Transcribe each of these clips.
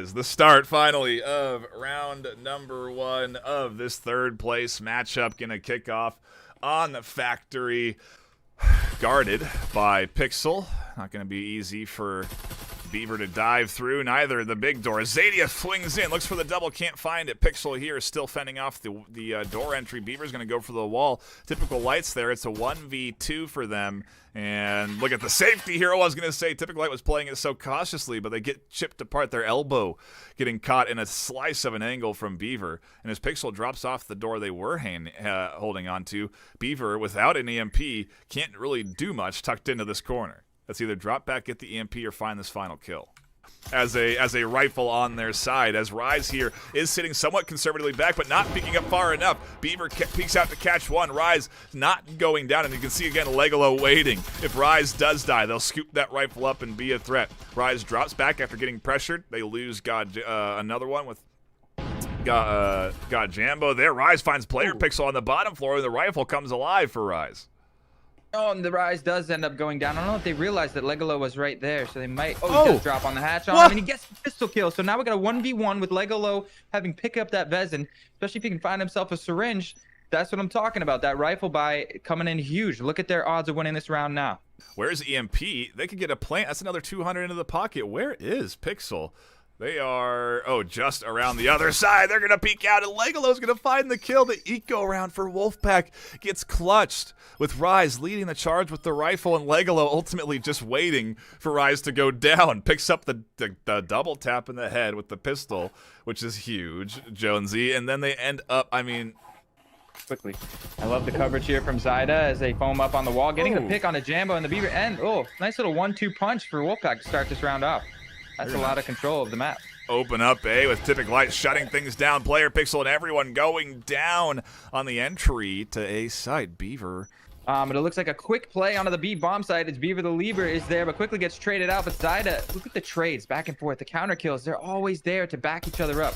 is the start, finally, of round number 1 of this third place matchup. Gonna kick off on the factory, guarded by Pixel. Not gonna be easy for Beaver to dive through, neither the big door. Zadia flings in, looks for the double, can't find it. Pixel here is still fending off the door entry. Beaver's going to go for the wall. Typical Lights there. It's a 1v2 for them. And look at the safety here. I was going to say Typical Light was playing it so cautiously, but they get chipped apart. Their elbow getting caught in a slice of an angle from Beaver. And as Pixel drops off the door they were holding on to, Beaver, without an EMP, can't really do much tucked into this corner. Let's either drop back, get the EMP, or find this final kill. As a rifle on their side, as Rise here is sitting somewhat conservatively back, but not peeking up far enough. Beaver peeks out to catch one. Rise not going down, and you can see again Legolo waiting. If Rise does die, they'll scoop that rifle up and be a threat. Rise drops back after getting pressured. They lose another one with got Jambo there. Rise finds player Pixel on the bottom floor, and the rifle comes alive for Rise. Oh, and the Rise does end up going down. I don't know if they realized that Legolo was right there, so they might... Oh, he does drop on the hatch on him, and he gets the pistol kill. So now we got a 1v1 with Legolo having pick up that Vezin, especially if he can find himself a syringe. That's what I'm talking about. That rifle buy coming in huge. Look at their odds of winning this round now. Where's EMP? They could get a plant. That's another 200 into the pocket. Where is Pixel? They are, just around the other side. They're going to peek out, and Legolo's going to find the kill. The eco round for Wolfpack gets clutched, with Rise leading the charge with the rifle, and Legolo ultimately just waiting for Rise to go down. Picks up the double tap in the head with the pistol, which is huge, Jonesy, and then they end up, Quickly. I love the coverage here from Zyda as they foam up on the wall, getting the pick on a Jambo and the Beaver, and, nice little 1-2 punch for Wolfpack to start this round off. That's a lot of control of the map. Open up A with Typical Light shutting things down. Player Pixel and everyone going down on the entry to A side. Beaver. But it looks like a quick play onto the B bomb side. It's Beaver the lever is there, but quickly gets traded out. But Zyda, look at the trades back and forth. The counter kills, they're always there to back each other up.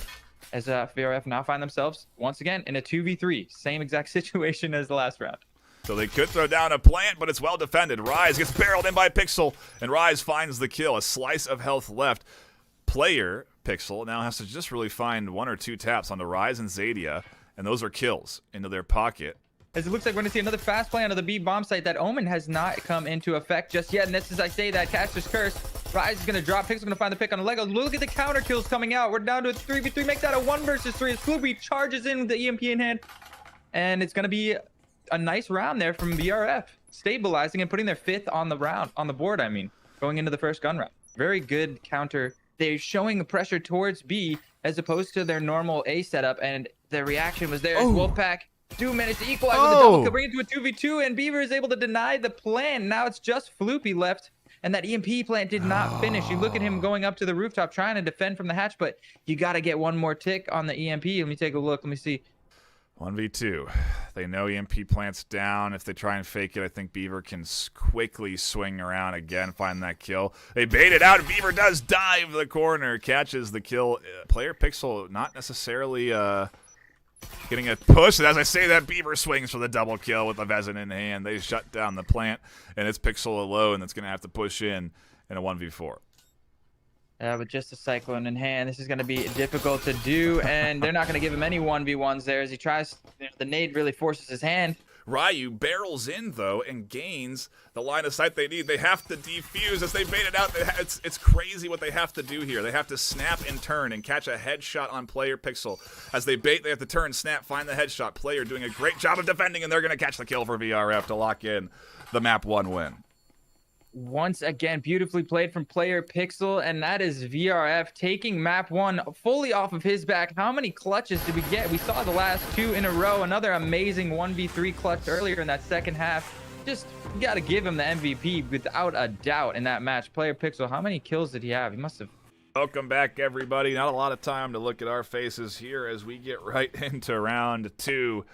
As VRF now find themselves once again in a 2v3. Same exact situation as the last round. So they could throw down a plant, but it's well defended. Rise gets barreled in by Pixel, and Rise finds the kill. A slice of health left. Player Pixel now has to just really find 1 or 2 taps onto Rise and Zadia, and those are kills into their pocket. As it looks like we're going to see another fast play onto the B bomb site. That Omen has not come into effect just yet. And this is, I say that, Caster's Curse. Rise is going to drop. Pixel's going to find the pick on the Lego. Look at the counter kills coming out. We're down to a 3v3. Make that a 1 versus 3. As Floopy charges in with the EMP in hand. And it's going to be a nice round there from VRF, stabilizing and putting their 5th on the board. Going into the first gun round. Very good counter. They're showing the pressure towards B as opposed to their normal A setup, and the reaction was there. Wolfpack do manage to equalize with the double kill, bring it to a 2v2, and Beaver is able to deny the plan. Now it's just Floopy left, and that EMP plant did not finish. You look at him going up to the rooftop trying to defend from the hatch, but you got to get one more tick on the EMP. Let me take a look. Let me see. 1v2. They know EMP plant's down. If they try and fake it, I think Beaver can quickly swing around again, find that kill. They bait it out. Beaver does dive the corner, catches the kill. Player Pixel not necessarily getting a push. And as I say that, Beaver swings for the double kill with the Vezin in hand. They shut down the plant, and it's Pixel alone that's going to have to push in a 1v4. With just a Cyclone in hand, this is going to be difficult to do, and they're not going to give him any 1v1s there as he tries. The nade really forces his hand. Ryu barrels in, though, and gains the line of sight they need. They have to defuse as they bait it out. It's crazy what they have to do here. They have to snap and turn and catch a headshot on Player Pixel. As they bait, they have to turn, snap, find the headshot. Player doing a great job of defending, and they're going to catch the kill for VRF to lock in the map 1 win. Once again, beautifully played from Player Pixel, and that is VRF taking map 1 fully off of his back. How many clutches did we get? We saw the last 2 in a row. Another amazing 1v3 clutch earlier in that second half. Just got to give him the MVP without a doubt in that match. Player Pixel, how many kills did he have? He must have... Welcome back, everybody. Not a lot of time to look at our faces here as we get right into round 2.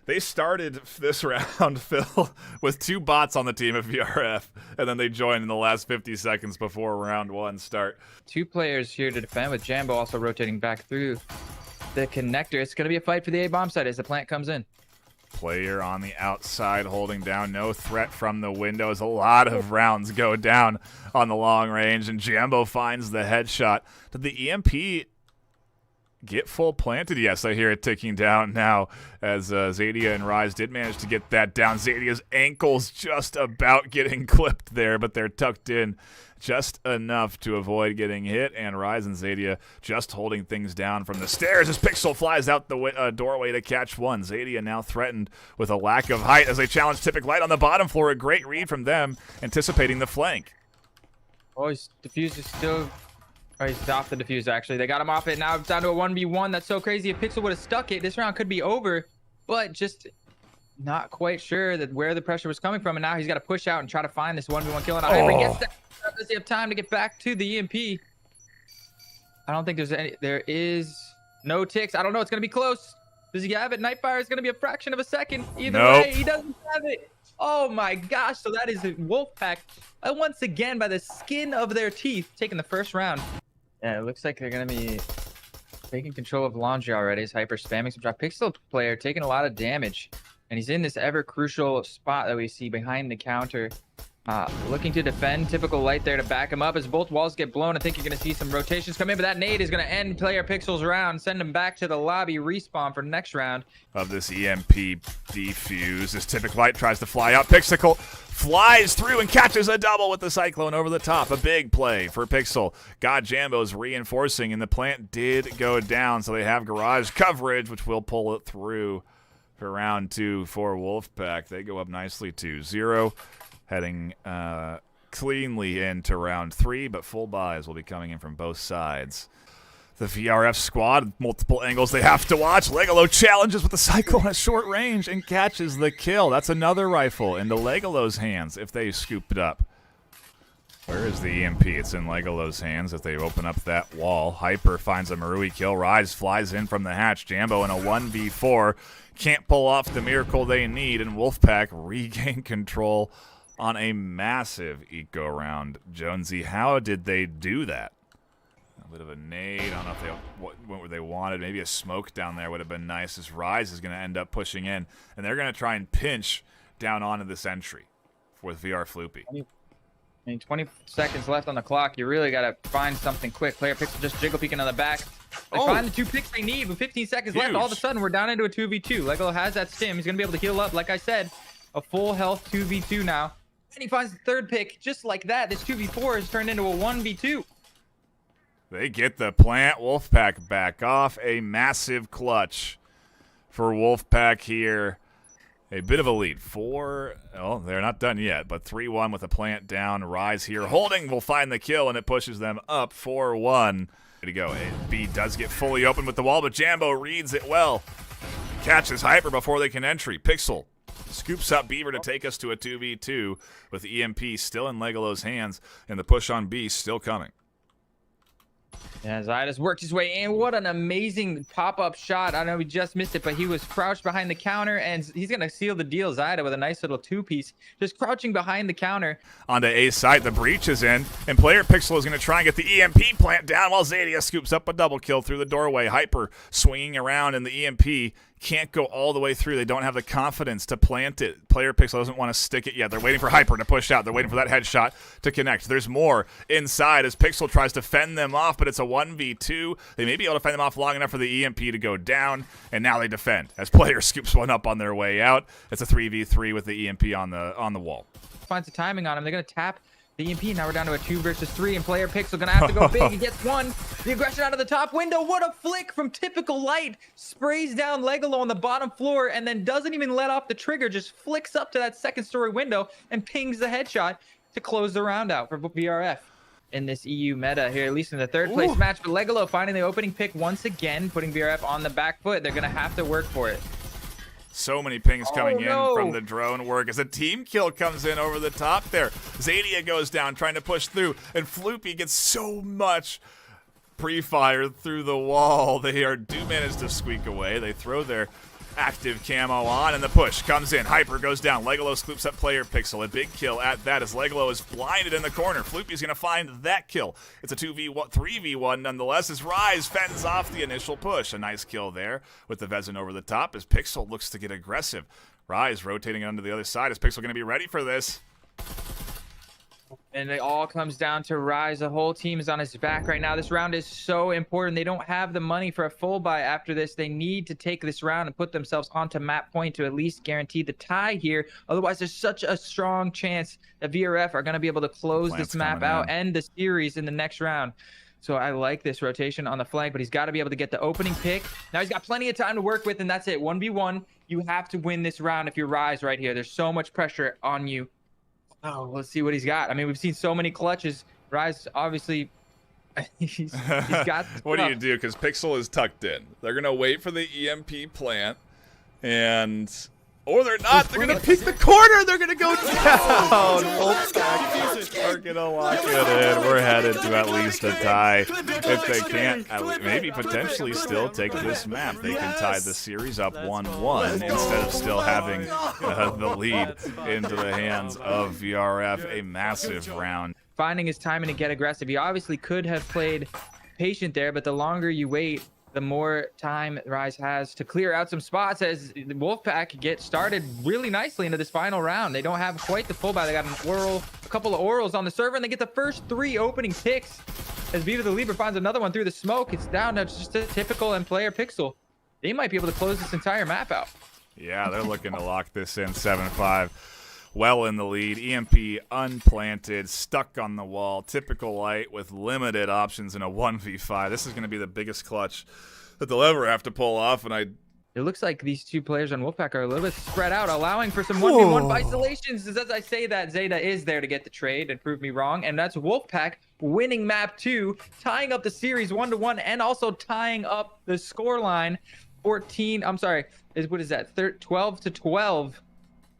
They started this round, Phil, with 2 bots on the team of VRF, and then they joined in the last 50 seconds before round 1 start. 2 players here to defend, with Jambo also rotating back through the connector. It's going to be a fight for the A-bomb side as the plant comes in. Player on the outside holding down. No threat from the windows. A lot of rounds go down on the long range, and Jambo finds the headshot. Did the EMP get full planted? Yes, I hear it ticking down now as Zadia and Rise did manage to get that down. Zadia's ankles just about getting clipped there, but they're tucked in just enough to avoid getting hit, and Rise and Zadia just holding things down from the stairs as Pixel flies out the doorway to catch one. Zadia now threatened with a lack of height as they challenge Typic Light on the bottom floor. A great read from them, anticipating the flank. Oh, his diffuse is still... Oh, he's off the diffuse, actually. They got him off it. Now it's down to a 1v1. That's so crazy. If Pixel would have stuck it, this round could be over, but just not quite sure that where the pressure was coming from, and now he's got to push out and try to find this 1v1 kill. And Hyper gets that. Does he have time to get back to the EMP? I don't think there is no ticks. I don't know. It's going to be close. Does he have it? Nightfire is going to be a fraction of a second. Either way, he doesn't have it. Oh my gosh. So that is Wolfpack once again by the skin of their teeth taking the first round. Yeah, it looks like they're going to be taking control of Laundry already. Is Hyper spamming some drop. Pixel player taking a lot of damage. And he's in this ever crucial spot that we see behind the counter. Looking to defend. Typical Light there to back him up as both walls get blown. I think you're going to see some rotations come in, but that nade is going to end player Pixel's round, send him back to the lobby, respawn for next round. Of this EMP defuse as Typic Light tries to fly out. Pixel flies through and catches a double with the Cyclone over the top. A big play for Pixel. God Jambo's reinforcing, and the plant did go down, so they have garage coverage, which will pull it through for round 2 for Wolfpack. They go up nicely 2-0. Heading cleanly into round 3, but full buys will be coming in from both sides. The VRF squad, multiple angles they have to watch. Legolo challenges with the Cyclone at short range and catches the kill. That's another rifle into Legolo's hands if they scoop it up. Where is the EMP? It's in Legolo's hands if they open up that wall. Hyper finds a Marui kill. Rise flies in from the hatch. Jambo in a 1v4. Can't pull off the miracle they need, and Wolfpack regain control on a massive eco round. Jonesy, how did they do that? A bit of a nade. I don't know if they went where they wanted. Maybe a smoke down there would have been nice, as Rise is going to end up pushing in, and they're going to try and pinch down onto this entry with VR Floopy. I mean, 20 seconds left on the clock. You really got to find something quick. Player Pixel just jiggle peeking on the back. They find the 2 picks they need with 15 seconds left. All of a sudden, we're down into a 2v2. Legolo has that stim. He's going to be able to heal up. Like I said, a full health 2v2 now. And he finds the 3rd pick just like that. This 2v4 has turned into a 1v2. They get the plant. Wolfpack back off. A massive clutch for Wolfpack here. A bit of a lead. They're not done yet, but 3-1 with a plant down. Rise here holding will find the kill, and it pushes them up 4-1. Way to go. B does get fully open with the wall, but Jambo reads it well. Catches Hyper before they can entry. Pixel scoops up Beaver to take us to a 2v2 with EMP still in Legolo's hands, and the push on B still coming. Yeah, Zyda's worked his way in. What an amazing pop-up shot. I know we just missed it, but he was crouched behind the counter, and he's going to seal the deal. Zyda with a nice little 2-piece, just crouching behind the counter. Onto A side, the breach is in, and player Pixel is going to try and get the EMP plant down while Zadia scoops up a double kill through the doorway. Hyper swinging around, and the EMP can't go all the way through. They don't have the confidence to plant it. Player Pixel doesn't want to stick it yet. They're waiting for Hyper to push out. They're waiting for that headshot to connect. There's more inside as Pixel tries to fend them off, but it's a 1v2. They may be able to fend them off long enough for the EMP to go down, and now they defend as player scoops one up on their way out. It's a 3v3 with the EMP on the wall. Finds the timing on him. They're going to tap the EMP. Now we're down to a 2 versus 3, and player Pixel gonna have to go big. He gets one. The aggression out of the top window. What a flick from Typical Light. Sprays down Legolo on the bottom floor and then doesn't even let off the trigger. Just flicks up to that 2nd-story window and pings the headshot to close the round out for VRF in this EU meta here, at least in the 3rd place match. But Legolo finding the opening pick once again, putting VRF on the back foot. They're gonna have to work for it. So many pings coming in from the drone work as a team kill comes in over the top there. Zadia goes down trying to push through, and Floopy gets so much pre-fire through the wall. They do manage to squeak away. They throw their Active camo on, and the push comes in. Hyper goes down. Legolos scoops up player Pixel. A big kill at that as Legolo is blinded in the corner. Floopy's going to find that kill. It's a 2v1, 3v1 nonetheless as Rise fends off the initial push. A nice kill there with the Vezin over the top as Pixel looks to get aggressive. Rise rotating onto the other side. Is Pixel going to be ready for this? And it all comes down to Rise. The whole team is on his back right now. This round is so important. They don't have the money for a full buy after this. They need to take this round and put themselves onto map point to at least guarantee the tie here. Otherwise, there's such a strong chance that VRF are going to be able to close this map out and the series in the next round. So I like this rotation on the flank, but he's got to be able to get the opening pick. Now he's got plenty of time to work with, and that's it. 1v1. You have to win this round if you're Rise right here. There's so much pressure on you. Oh, let's see what he's got. I mean, we've seen so many clutches. Rise, obviously, he's got What do you do? Because Pixel is tucked in. They're going to wait for the EMP plant, and... Or they're not. They're going to pick the corner. They're going to go down. Wolfpack are going to lock it in. We're headed to at least a tie. If they can't, maybe potentially still take this map. They can tie the series up 1-1 instead of still having the lead into the hands of VRF. A massive round. Finding his timing to get aggressive. He obviously could have played patient there, but the longer you wait, the more time Rise has to clear out some spots as the Wolfpack get started really nicely into this final round. They don't have quite the full buy. They got a couple of orals on the server, and they get the first 3 opening picks. As Vita the Libra finds another one through the smoke, it's down to just a typical and player Pixel. They might be able to close this entire map out. Yeah, they're looking to lock this in 7-5. Well in the lead. EMP unplanted, stuck on the wall. Typical light with limited options in a 1v5. This is going to be the biggest clutch that they'll ever have to pull off. And it looks like these two players on Wolfpack are a little bit spread out, allowing for some 1v1 isolations. As I say that, Zeta is there to get the trade and prove me wrong. And that's Wolfpack winning map 2, tying up the series 1-1, and also tying up the scoreline 12-12.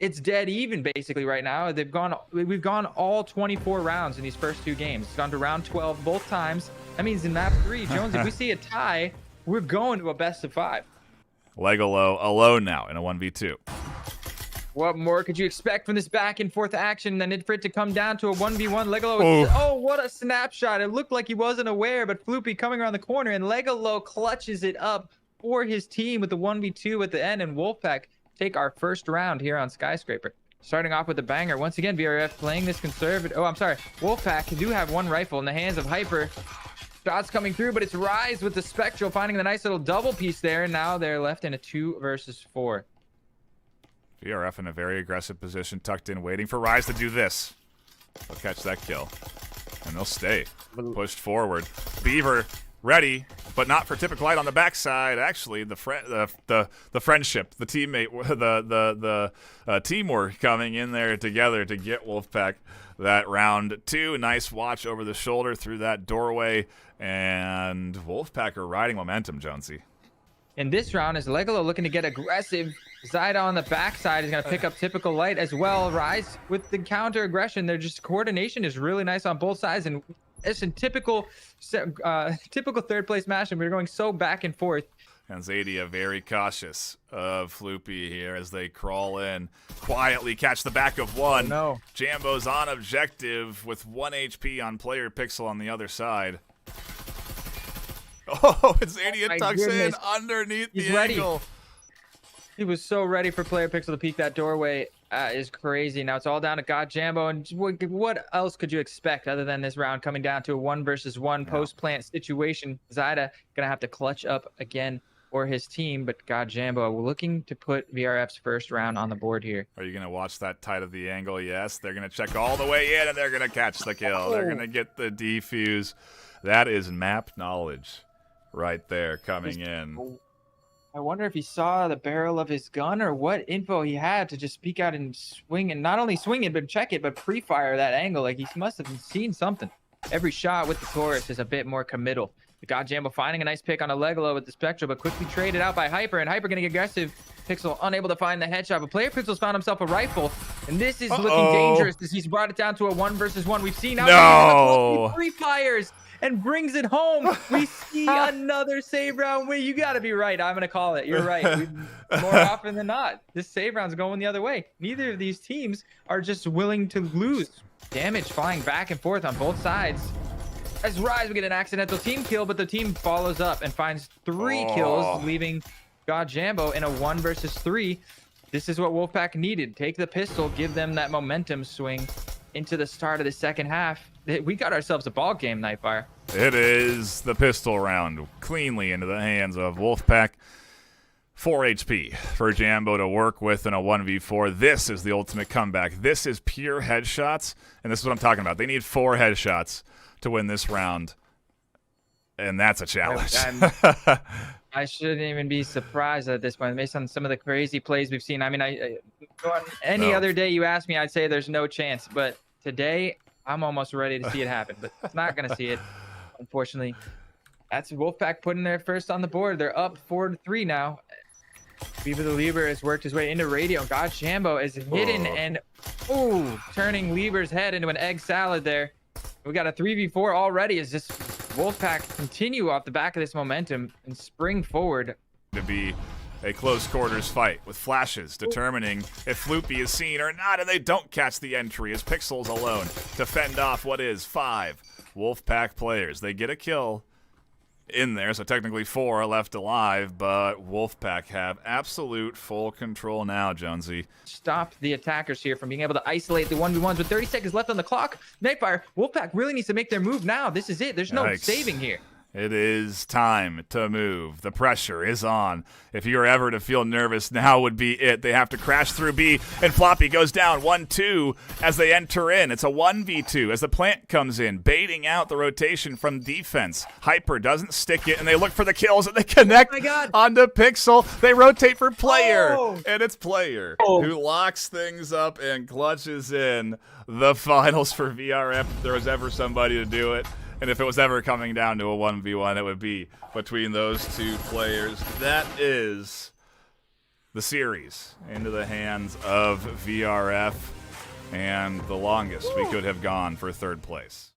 It's dead even basically right now. We've gone all 24 rounds in these first 2 games. It's gone to round 12 both times. That means in map 3, Jones, if we see a tie, we're going to a best of 5. Legolo alone now in a 1v2. What more could you expect from this back and forth action than for it to come down to a 1v1? Legolo, oh, what a snapshot. It looked like he wasn't aware, but Floopy coming around the corner, and Legolo clutches it up for his team with the 1v2 at the end, and Wolfpack take our first round here on Skyscraper. Starting off with a banger. Once again, VRF playing this conservative. Oh, I'm sorry. Wolfpack do have one rifle in the hands of Hyper. Shots coming through, but it's Rise with the Spectral finding the nice little double piece there. And now they're left in a 2 versus 4. VRF in a very aggressive position, tucked in, waiting for Rise to do this. They'll catch that kill. And they'll stay. Pushed forward. Beaver ready, but not for typical light on the backside. Actually, the friendship, the teammate, the teamwork coming in there together to get Wolfpack that round 2. Nice watch over the shoulder through that doorway, and Wolfpack are riding momentum, Jonesy. In this round, is Legolo looking to get aggressive. Zyda on the backside is going to pick up typical light as well. Rise with the counter aggression. Their just coordination is really nice on both sides, and it's a typical third place match, and we're going so back and forth. And Zadia very cautious of Floopy here as they crawl in. Quietly catch the back of one. Oh, no. Jambo's on objective with 1 HP on player Pixel on the other side. Oh, and Zadia tucks in underneath the angle. He was so ready for player Pixel to peek that doorway. Is crazy. Now it's all down to God Jambo, and what else could you expect other than this round coming down to a 1 versus 1 post-plant situation? Zyda gonna have to clutch up again for his team, but God Jambo looking to put VRF's first round on the board here. Are you gonna watch that tight of the angle? Yes, they're gonna check all the way in, and they're gonna catch the kill. They're gonna get the defuse. That is map knowledge right there coming in. I wonder if he saw the barrel of his gun or what info he had to just peek out and swing, and not only swing it, but check it, but pre-fire that angle. Like, he must have seen something. Every shot with the Taurus is a bit more committal. The God Jambo finding a nice pick on a Legolo with the Spectral, but quickly traded out by Hyper, and Hyper getting aggressive. Pixel unable to find the headshot, but player Pixel's found himself a rifle, and this is looking dangerous as he's brought it down to a 1 versus 1. We've seen how no free fires, and brings it home. We see another save round win. You got to be right. I'm going to call it. You're right. More often than not, this save round's going the other way. Neither of these teams are just willing to lose. Damage flying back and forth on both sides. As Rise, we get an accidental team kill, but the team follows up and finds 3 kills, leaving God Jambo in a 1 versus 3. This is what Wolfpack needed. Take the pistol, give them that momentum swing into the start of the second half. We got ourselves a ball game, Nightfire. It is the pistol round cleanly into the hands of Wolfpack. 4 HP for Jambo to work with in a 1v4. This is the ultimate comeback. This is pure headshots, and this is what I'm talking about. They need 4 headshots to win this round, and that's a challenge. I shouldn't even be surprised at this point based on some of the crazy plays we've seen. I mean, any other day you ask me, I'd say there's no chance, but today I'm almost ready to see it happen, but it's not going to see it, unfortunately. That's Wolfpack putting their first on the board. They're up 4-3 now. Viva the Lieber has worked his way into radio. God Jambo is hidden and turning Lieber's head into an egg salad there. We got a 3v4 already. Is this Wolfpack continue off the back of this momentum and spring forward? To be a close quarters fight with flashes determining if Floopy is seen or not, and they don't catch the entry as Pixels alone to fend off what is 5 Wolfpack players. They get a kill in there, so technically 4 are left alive, but Wolfpack have absolute full control now, Jonesy. Stop the attackers here from being able to isolate the 1v1s with 30 seconds left on the clock. Nightfire, Wolfpack really needs to make their move now. This is it. There's no saving here. It is time to move. The pressure is on. If you're ever to feel nervous, now would be it. They have to crash through B, and Floppy goes down 1-2 as they enter in. It's a 1v2 as the plant comes in, baiting out the rotation from defense. Hyper doesn't stick it, and they look for the kills, and they connect onto Pixel. They rotate for Player, and it's Player who locks things up and clutches in the finals for VRF if there was ever somebody to do it. And if it was ever coming down to a 1v1, it would be between those 2 players. That is the series into the hands of VRF, and the longest we could have gone for 3rd place.